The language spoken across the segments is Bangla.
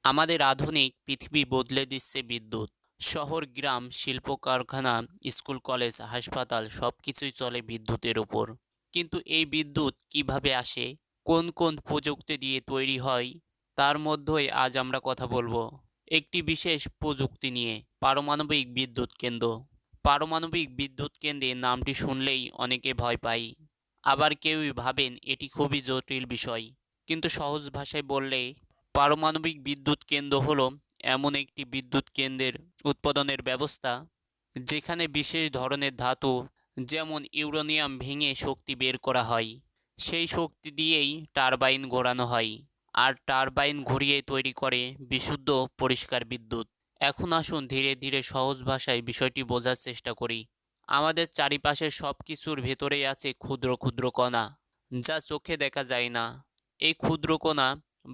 আমাদের আধুনিক পৃথিবী বদলে দিচ্ছে বিদ্যুৎ। শহর, গ্রাম, শিল্প কারখানা, স্কুল, কলেজ, হাসপাতাল সবকিছুই চলে বিদ্যুতের উপর। কিন্তু এই বিদ্যুৎ কিভাবে আসে, কোন কোন প্রযুক্তি দিয়ে তৈরি হয়, তার মধ্যেই আজ আমরা কথা বলবো। একটি বিশেষ প্রযুক্তি নিয়ে, পারমাণবিক বিদ্যুৎ কেন্দ্র। পারমাণবিক বিদ্যুৎ কেন্দ্রের নামটি শুনলেই অনেকে ভয় পায়। আবার কেউই ভাবেন এটি খুবই জটিল বিষয়। কিন্তু সহজ ভাষায় বললে, পারমাণবিক বিদ্যুৎ কেন্দ্র হলো এমন একটি বিদ্যুৎ কেন্দ্রের উৎপাদনের ব্যবস্থা যেখানে বিশেষ ধরনের ধাতু যেমন ইউরেনিয়াম ভেঙে শক্তি বের করা হয়। সেই শক্তি দিয়েই টারবাইন ঘোরানো হয়, আর টারবাইন ঘুরিয়ে তৈরি করে বিশুদ্ধ পরিষ্কার বিদ্যুৎ। এখন আসুন ধীরে ধীরে সহজ ভাষায় বিষয়টি বোঝার চেষ্টা করি। আমাদের চারিপাশের সব কিছুর ভেতরেই আছে ক্ষুদ্র ক্ষুদ্র কণা, যা চোখে দেখা যায় না। এই ক্ষুদ্র কণা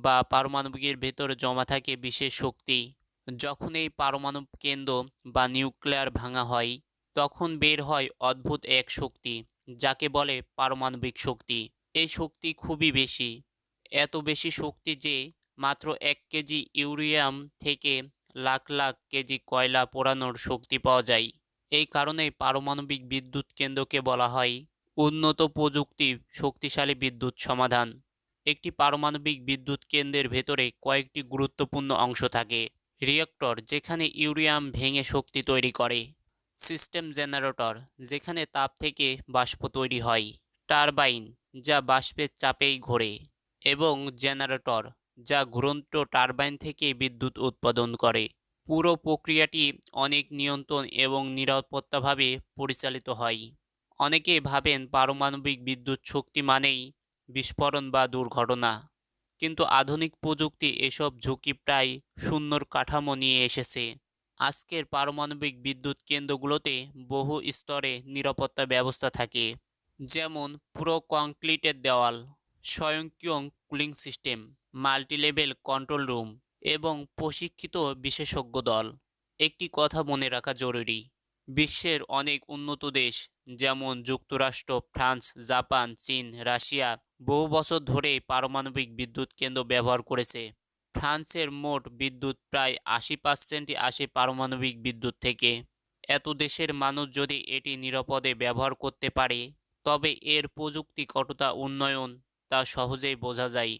বা পারমাণবিকের ভেতরে জমা থাকে বিশেষ শক্তি। যখন এই পারমাণবিক কেন্দ্র বা নিউক্লিয়ার ভাঙা হয়, তখন বের হয় অদ্ভুত এক শক্তি, যাকে বলে পারমাণবিক শক্তি। এই শক্তি খুবই বেশি, এত বেশি শক্তি যে মাত্র 1 কেজি ইউরেনিয়াম থেকে লাখ লাখ কেজি কয়লা পোড়ানোর শক্তি পাওয়া যায়। এই কারণেই পারমাণবিক বিদ্যুৎ কেন্দ্রকে বলা হয় উন্নত প্রযুক্তি শক্তিশালী বিদ্যুৎ সমাধান। একটি পারমাণবিক বিদ্যুৎ কেন্দ্রের ভেতরে কয়েকটি গুরুত্বপূর্ণ অংশ থাকে। রিঅ্যাক্টর, যেখানে ইউরেনিয়াম ভেঙে শক্তি তৈরি করে। সিস্টেম জেনারেটর, যেখানে তাপ থেকে বাষ্প তৈরি হয়। টারবাইন, যা বাষ্পের চাপেই ঘোরে। এবং জেনারেটর, যা ঘুরন্ত টারবাইন থেকে বিদ্যুৎ উৎপাদন করে। পুরো প্রক্রিয়াটি অনেক নিয়ন্ত্রণ এবং নিরাপত্তাভাবে পরিচালিত হয়। অনেকে ভাবেন পারমাণবিক বিদ্যুৎ শক্তি মানেই বিস্ফোরণ বা দুর্ঘটনা, কিন্তু আধুনিক প্রযুক্তি এসব ঝুঁকি প্রায় শূন্যর কাঠামো নিয়ে এসেছে। আজকের পারমাণবিক বিদ্যুৎ কেন্দ্রগুলোতে বহু স্তরে নিরাপত্তা ব্যবস্থা থাকে, যেমন পুরো কংক্রিটের দেওয়াল, স্বয়ংক্রিয় cooling system, multilevel control room এবং প্রশিক্ষিত বিশেষজ্ঞ দল। একটি কথা মনে রাখা জরুরি, বিশ্বের অনেক উন্নত দেশ যেমন যুক্তরাষ্ট্র, ফ্রান্স, জাপান, চীন, রাশিয়া বহু বছর ধরে পারমাণবিক বিদ্যুৎ কেন্দ্র ব্যবহার করেছে। ফ্রান্সের মোট বিদ্যুৎ প্রায় 80% আসে পারমাণবিক বিদ্যুৎ থেকে। এত দেশের মানুষ যদি এটি নিরাপদে ব্যবহার করতে পারে, তবে এর প্রযুক্তিগত উন্নয়ন তা সহজেই বোঝা যায়।